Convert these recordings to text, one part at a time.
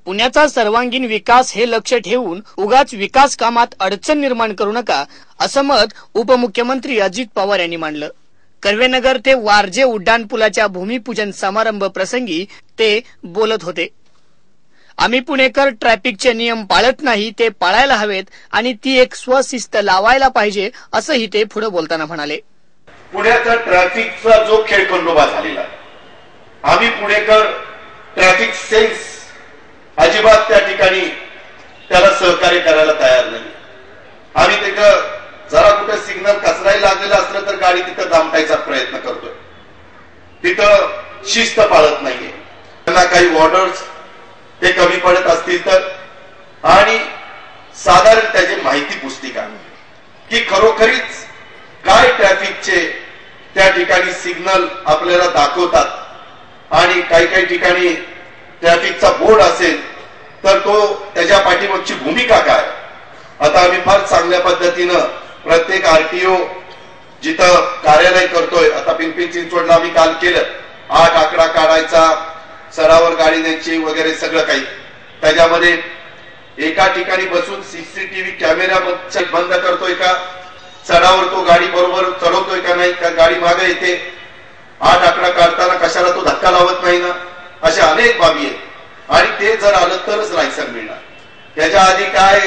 पुण्याचा सर्वांगीण विकास हे लक्ष ठेवून उगाच विकास कामात अडचण निर्माण करू नका, असं मत उपमुख्यमंत्री अजित पवार यांनी मांडलं। कर्वेनगर ते वारजे उड्डाणपुलाच्या भूमिपूजन समारंभ प्रसंगी ते बोलत होते। आम्ही पुणेकर ट्रॅफिकचे नियम पाळत नाही, ते पाळायला हवेत आणि ती एक स्वशिस्त लावायला पाहिजे, असंही ते पुढे बोलताना म्हणाले। पुण्याचा ट्रॅफिकचा जो खेळखंडोबा झालेला, आम्ही पुणेकर ट्रॅफिक सेन्स अजिबात त्या ठिकाणी त्याला सहकार्य करायला तयार नाही। आम्ही तिथं जरा कुठे सिग्नल कसरायला लागलेलं असलं तर गाडी तिथं दामटायचा प्रयत्न करतोय, तिथं शिस्त पाळत नाहीये। त्यांना काही ऑर्डर्स ते कमी पडत असतील तर, आणि साधारण त्याची माहिती पुस्तिका की खरोखरीच काय ट्रॅफिकचे त्या ठिकाणी सिग्नल आपल्याला दाखवतात, आणि काही काही ठिकाणी ट्रॅफिकचा बोर्ड असेल तर तो त्याच्या पाठीमागची भूमिका काय। आता आम्ही फार चांगल्या पद्धतीनं प्रत्येक आरटीओ जिथं कार्यालय करतोय, आता पिंपरी चिंचवडला आम्ही काल केलं, 8 आकडा काढायचा, सरावर गाडी न्यायची वगैरे सगळं काही। त्याच्यामध्ये एका ठिकाणी बसून सीसीटीव्ही कॅमेरा बंद करतोय का, चढावर तो गाडी बरोबर चढवतोय का नाही, का गाडी मागे येते, 8 आकडा काढताना कशाला तो धक्का लावत नाही ना, अशा अनेक बाबी आहेत। आणि ते जर आलं तरच लायसन मिळणार। त्याच्या आधी काय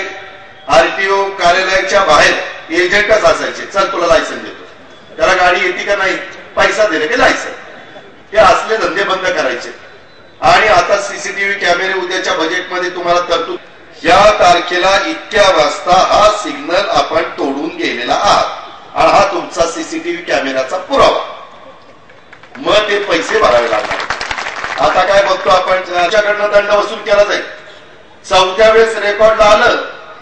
आरटीओ कार्यालयाच्या बाहेर एजंटच असायचे, चल तुला लायसन देतो, त्याला गाडी येते का नाही, पैसा दिले की लायसन, हे असले धंदे बंद करायचे। आणि आता सीसीटीव्ही कॅमेरे उद्याच्या बजेटमध्ये तुम्हाला तरतूद, या तारखेला इतक्या वाजता हा सिग्नल आपण तोडून गेलेला आहात आणि हा तुमचा सीसीटीव्ही कॅमेराचा पुरावा, मग ते पैसे भरावे लागणार। आता काय बघतो आपण, त्याच्याकडनं दंड वसूल केला जाईल। 4थ्या वेळेस रेकॉर्डला आलं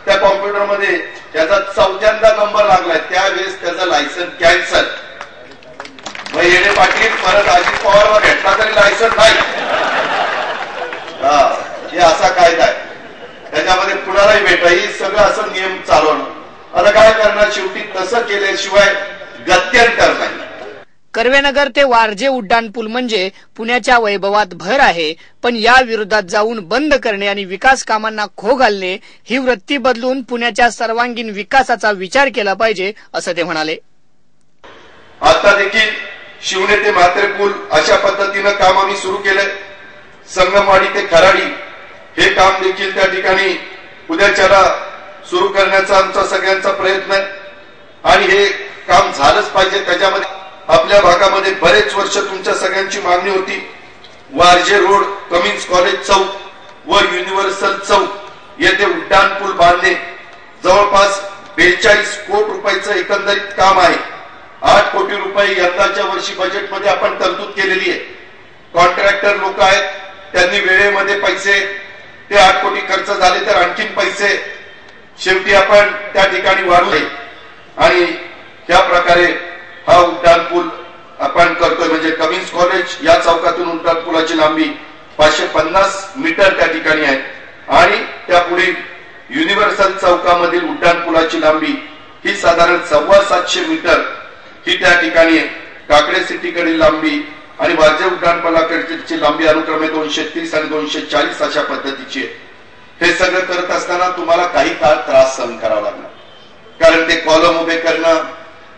त्या कॉम्प्युटरमध्ये त्याचा 4थ्यांदा नंबर लागलाय, त्यावेळेस त्याचं लायसन कॅन्सल। मग येणे पाटील परत अजित पवारला भेटला तरी लायसन नाही, हे असा कायदा आहे, त्याच्यामध्ये कुणालाही भेटा, ही सगळं असं नियम चालवणं। आता काय करणार, शेवटी तसं केल्याशिवाय गत्यंतर नाही। कर्वेनगर ते वारजे उड्डाणपूल म्हणजे पुण्याच्या वैभवात भर आहे, पण या विरोधात जाऊन बंद करणे आणि विकास कामांना खो घालणे ही वृत्ती बदलून पुण्याच्या सर्वांगीण विकासाचा विचार केला पाहिजे, असं ते म्हणाले। आता देखील शिवणे ते म्हात्रे पूल अशा पद्धतीनं काम आम्ही सुरू केलंय। संगमवाडी ते खराडी हे काम देखील त्या ठिकाणी उद्याच्याला सुरू करण्याचा आमचा सगळ्यांचा प्रयत्न आहे, आणि हे काम झालंच पाहिजे। त्याच्यामध्ये आपल्या भागामध्ये बरेच वर्ष तुमच्या सगळ्यांची मागणी होती, वारजे रोड, कमिन्स कॉलेज चौक व युनिव्हर्सल चौक येथे उड्डाणपूल बांधणे, जवळपास 42 कोटी रुपयाचं एकंदरीत काम आहे। 8 कोटी रुपये यंदाच्या वर्षी बजेटमध्ये आपण तरतूद केलेली आहे। कॉन्ट्रॅक्टर लोक आहेत, त्यांनी वेळेमध्ये पैसे, ते 8 कोटी खर्च झाले तर आणखीन पैसे शेवटी आपण त्या ठिकाणी वाढवले, आणि त्या प्रकारे हा उड्डाणपूल आपण करतोय। म्हणजे कमिन्स कॉलेज या चौकातून उड्डाणपुलाची लांबी 550 मीटर त्या ठिकाणी आहे, आणि त्यापुढे युनिव्हर्सल चौकामधील उड्डाणपुलाची लांबी ही साधारण 750 मीटर ही त्या ठिकाणी आहे। काकडे सिटीकडील लांबी आणि वारजे उड्डाणपुलाकडची लांबी अनुक्रमे 230 आणि 240 अशा पद्धतीची आहे। हे सगळं करत असताना तुम्हाला काही काळ त्रास सहन करावा लागणार, कारण ते कॉलम उभे करणं,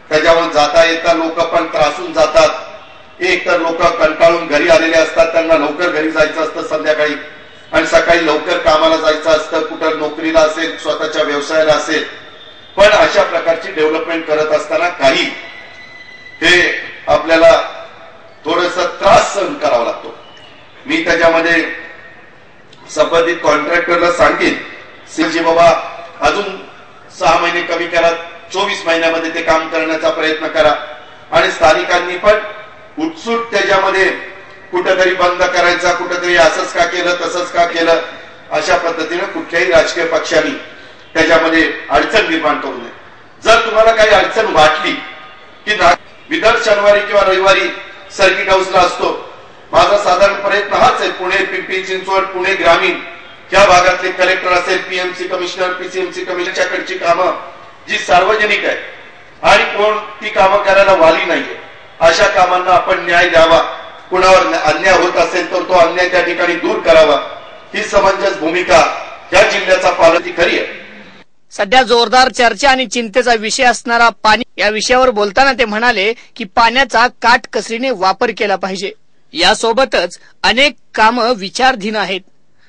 त्याच्यावर जाता येता लोक पण त्रासून जातात। एक तर लोक कंटाळून घरी आलेले असतात, त्यांना लवकर घरी जायचं असतं संध्याकाळी, आणि सकाळी लवकर कामाला जायचं असतं, कुठं नोकरीला असेल, स्वतःच्या व्यवसायाला असेल। पण अशा प्रकारची डेव्हलपमेंट करत असताना काही हे आपल्याला थोडस त्रास सहन करावा लागतो। मी त्याच्यामध्ये संबंधित कॉन्ट्रॅक्टरला सांगेन, सिंजी बाबा अजून 6 महिने कमी करा, 24 महिन्यामध्ये ते काम करण्याचा प्रयत्न करा, आणि स्थानिकांनी पण उत्सुक त्याच्यामध्ये कुठेतरी बंद करायचा, कुठेतरी असंच का केलं तसंच का केलं, अशा पद्धतीने कुठल्याही राजकीय पक्षांनी त्याच्यामध्ये अडचण निर्माण करू नये। जर तुम्हाला काही अडचण वाटली की विदर शनिवारी किंवा रविवारी सर्किट हाऊसला असतो, माझा साधारण प्रयत्न हाच आहे, पुणे, पिंपरी चिंचवड, पुणे ग्रामीण या भागातले कलेक्टर असेल, पीएमसी कमिशनर, पीसीएमसी कमिशनरच्याकडची कामं जी सार्वजनिक आहे आणि कोण ती कामं करायला वाली नाहीये, अशा कामांना आपण न्याय द्यावा। कुणावर अन्याय होत असेल तर तो अन्याय त्या ठिकाणी दूर करावा, ही समंजस भूमिका या जिल्ह्याचा पालन ती खरी आहे. सध्या जोरदार चर्चा आणि चिंतेचा विषय असणारा पाणी या विषयावर बोलताना ते म्हणाले की पाण्याचा काटकसरीने वापर केला पाहिजे. यासोबतच अनेक कामं विचाराधीन आहेत.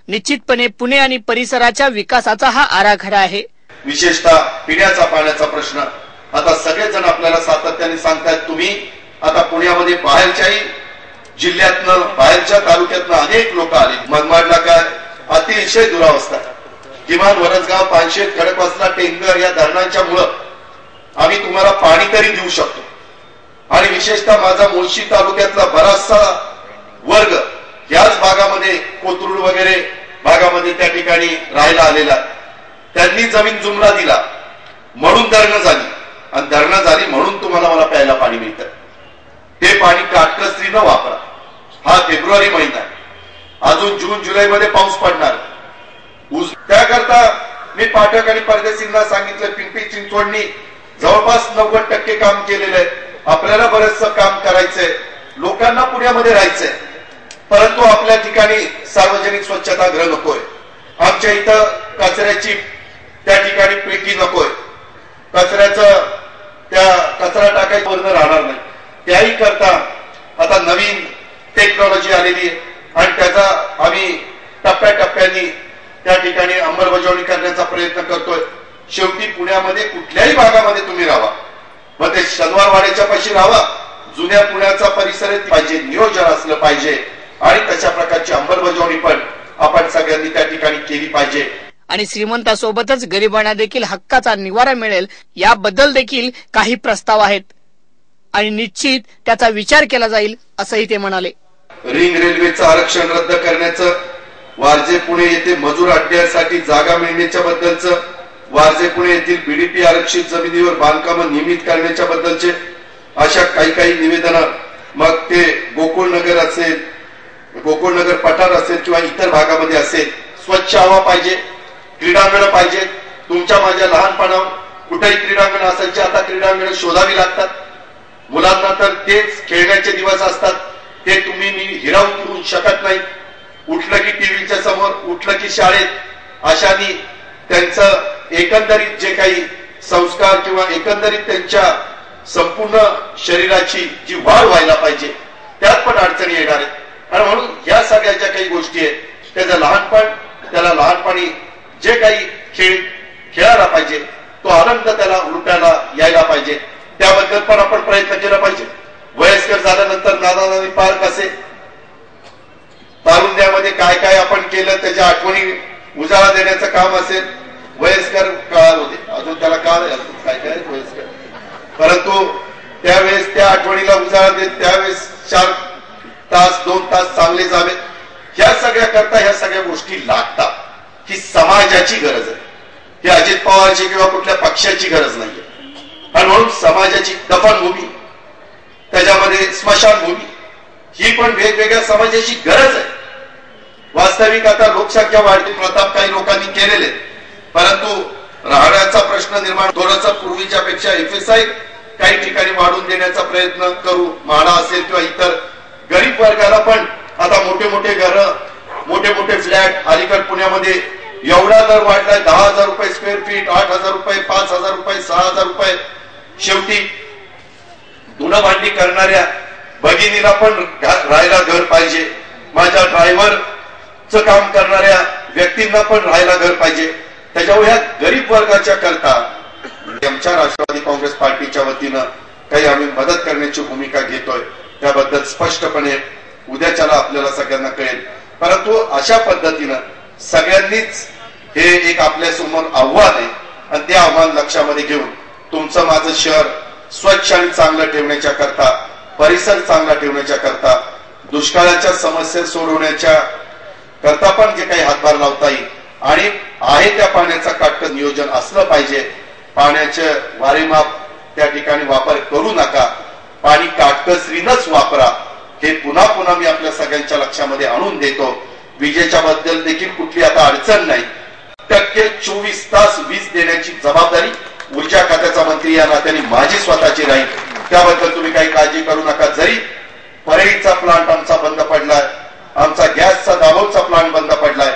निश्चितपणे पुणे आणि परिसराच्या विकासाचा हा आराखडा आहे. विशेषतः पिण्याचा पाण्याचा प्रश्न आता सगळेजण आपल्याला सातत्याने सांगतायत. तुम्ही आता पुण्यामध्ये बाहेरच्याही जिल्ह्यातनं बाहेरच्या तालुक्यातनं अनेक लोक आले. मनमाडला काय अतिशय दुरावस्था. किमान वरसगाव, पानशेत, खडकवासला, टेंगर या धरणांच्या मुळे आम्ही तुम्हाला पाणी तरी देऊ शकतो. आणि विशेषतः माझा मुळशी तालुक्यातला बराचसा वर्ग याच भागामध्ये कोथरूड वगैरे भागामध्ये त्या ठिकाणी राहायला आलेला. त्यांनी जमीन जुमला दिला म्हणून धरणं झाली आणि धरणं झाली म्हणून तुम्हाला मला प्यायला पाणी मिळतं. ते पाणी काटकसरीनं वापरा. हा फेब्रुवारी महिना आहे. अजून जून जुलै मध्ये पाऊस पडणार. त्याकरता मी पाठक आणि परदेशींना सांगितलं पिंपरी चिंचवडनी जवळपास 90% काम केलेलं आहे. आपल्याला बरेचसं काम करायचंय. लोकांना पुण्यामध्ये राहायचंय. परंतु आपल्या ठिकाणी सार्वजनिक स्वच्छतागृह नकोय. आमच्या इथं कचऱ्याची त्या ठिकाणी पेटी नकोय. कचऱ्याचं त्या कचरा टाकायचं वर्ण राहणार नाही. त्याही करता आता नवीन टेक्नॉलॉजी आलेली आहे आणि त्याचा आम्ही टप्प्याटप्प्याने त्या ठिकाणी अंमलबजावणी करण्याचा प्रयत्न करतोय. शेवटी पुण्यामध्ये कुठल्याही भागामध्ये तुम्ही राहा, मग ते शनिवारवाड्याच्या पाशी राहा, जुन्या पुण्याचा परिसर पाहिजे, नियोजन असलं पाहिजे आणि तशा प्रकारची अंमलबजावणी पण आपण सगळ्यांनी त्या ठिकाणी केली पाहिजे. आणि श्रीमंतासोबतच गरिबांना देखील हक्काचा निवारा मिळेल याबद्दल देखील काही प्रस्ताव आहेत आणि निश्चित त्याचा विचार केला जाईल असंही ते म्हणाले. रिंग रेल्वेचं आरक्षण रद्द करण्याचं, वारजे पुणे येथे मजूर अड्ड्यासाठी जागा मिळण्याच्या बद्दलचं, वारजे पुणे येथील बीडीपी आरक्षित जमिनीवर बांधकामं नियमित करण्याच्या बद्दलचे अशा काही निवेदनं, मग ते गोकुळनगर असेल, गोकुळनगर पठार असेल किंवा इतर भागामध्ये असेल. स्वच्छ हवा पाहिजे, क्रीडांगणं पाहिजे. तुमच्या माझ्या लहानपणावर कुठेही क्रीडांगण असायची, आता क्रीडांगणं शोधावी लागतात. मुलांना तर तेच खेळण्याचे दिवस असतात, ते तुम्ही हिरावून घेऊ शकत नाही. उठलं की टीव्हीच्या समोर, उठलं की शाळेत, अशानी त्यांचं एकंदरीत जे काही संस्कार किंवा एकंदरीत त्यांच्या संपूर्ण शरीराची जी वाढ व्हायला पाहिजे त्यात पण अडचणी येणार आहेत. आणि म्हणून या सगळ्या ज्या काही गोष्टी आहेत त्याचं त्याला लहानपणी जे काही खेळ खेळायला पाहिजे तो आनंद त्याला उलटायला यायला पाहिजे. त्याबद्दल पण आपण प्रयत्न केला पाहिजे. वयस्कर झाल्यानंतर नाना पार्क असेल, तारुण्यामध्ये काय काय आपण केलं त्याच्या आठवणी उजाळा देण्याचं काम असेल. वयस्कर काळ होते, अजून त्याला काळ काय काय वयस्कर, परंतु त्यावेळेस त्या आठवणीला उजाळा देत त्यावेळेस 4 तास 2 तास चांगले जावे. ह्या सगळ्या करता ह्या सगळ्या गोष्टी लागतात. ही समाजाची गरज आहे. ही अजित पवारची किंवा कुठल्या पक्षाची गरज नाहीये. आणि म्हणून समाजाची दफनभूमी, त्याच्यामध्ये स्मशानभूमी, ही पण वेगवेगळ्या समाजाची गरज आहे. वास्तविक आता लोकसंख्या वाढती, प्रताप काही लोकांनी केलेले, परंतु राहण्याचा प्रश्न निर्माण थोडंसं पूर्वीच्या पेक्षा FSI काही ठिकाणी वाढवून देण्याचा प्रयत्न करू. म्हाडा असेल किंवा इतर गरीब वर्गाला पण आता मोठे मोठे घरं, मोठे मोठे फ्लॅट अलीकड पुण्यामध्ये एवढा दर वाढलाय. 10,000 रुपये स्क्वेअर फीट, 8,000 रुपये, 5,000 रुपये, 6,000 रुपये. शेवटी धुणं भांडी करणाऱ्या भगिनीला पण राहायला घर पाहिजे. माझ्या ड्रायव्हरचं काम करणाऱ्या व्यक्तींना पण राहायला घर पाहिजे. त्याच्यामुळे ह्या गरीब वर्गाच्या करता आमच्या राष्ट्रवादी काँग्रेस पार्टीच्या वतीनं काही आम्ही मदत करण्याची भूमिका घेतोय. त्याबद्दल स्पष्टपणे उद्याच्याला आपल्याला सगळ्यांना कळेल. परंतु अशा पद्धतीनं सगळ्यांनीच हे एक आपल्या समोर आव्हान आहे आणि ते आव्हान लक्षामध्ये घेऊन तुमचं माझं शहर स्वच्छ आणि चांगलं ठेवण्याच्या करता, परिसर चांगला ठेवण्याच्या करता, दुष्काळाच्या समस्या सोडवण्याच्या करता पण जे काही हातभार लावता येईल आणि आहे त्या पाण्याचा काटकसर नियोजन असलं पाहिजे. पाण्याचे वारेमाप त्या ठिकाणी वापर करू नका. पाणी काटकसरीनच वापरा. हे पुन्हा पुन्हा मी आपल्या सगळ्यांच्या लक्षामध्ये आणून देतो. विजेच्या बद्दल देखील कुठली आता अडचण नाही. 24 तास वीज देण्याची जबाबदारी ऊर्जा खात्याचा मंत्री या नात्याने माझी स्वतःची राहील. त्याबद्दल तुम्ही काही काळजी करू नका. जरी परळीचा प्लांट आमचा बंद पडलाय, आमचा गॅसचा दाभोळचा प्लांट बंद पडलाय,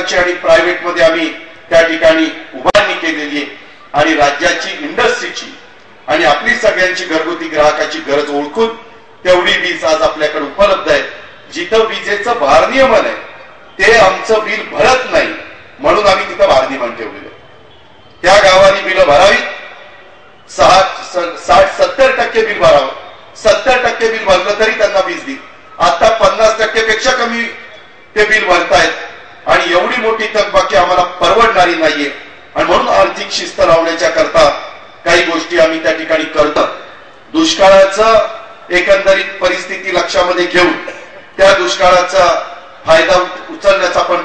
प्रकारची आणि प्रायव्हेट मध्ये आम्ही त्या ठिकाणी उभारणी केलेली आहे आणि राज्याची इंडस्ट्रीची आणि आपली सगळ्यांची घरगुती ग्राहकाची गरज ओळखून तेवढी वीज आज आपल्याकडे उपलब्ध आहे. जिथं विजेचं भारनियमन आहे ते आमचं बिल भरत नाही म्हणून आम्ही तिथं भारनियमन ठेवलेलं. त्या गावाने बिल भरावी, 60-70% बिल भरावं. 70% बिल भरलं तरी त्यांना वीज देईल. आता 50% पेक्षा कमी ते बिल भरतायत आणि एवढी मोठी थकबाकी आम्हाला परवडणारी नाहीये आणि म्हणून आर्थिक शिस्त लावण्याच्या करता काही गोष्टी आम्ही त्या ठिकाणी करतो. दुष्काळाचं एकंदरीत परिस्थिती लक्षामध्ये घेऊन त्या दुष्काळाचा फायदा उचलण्याचा पण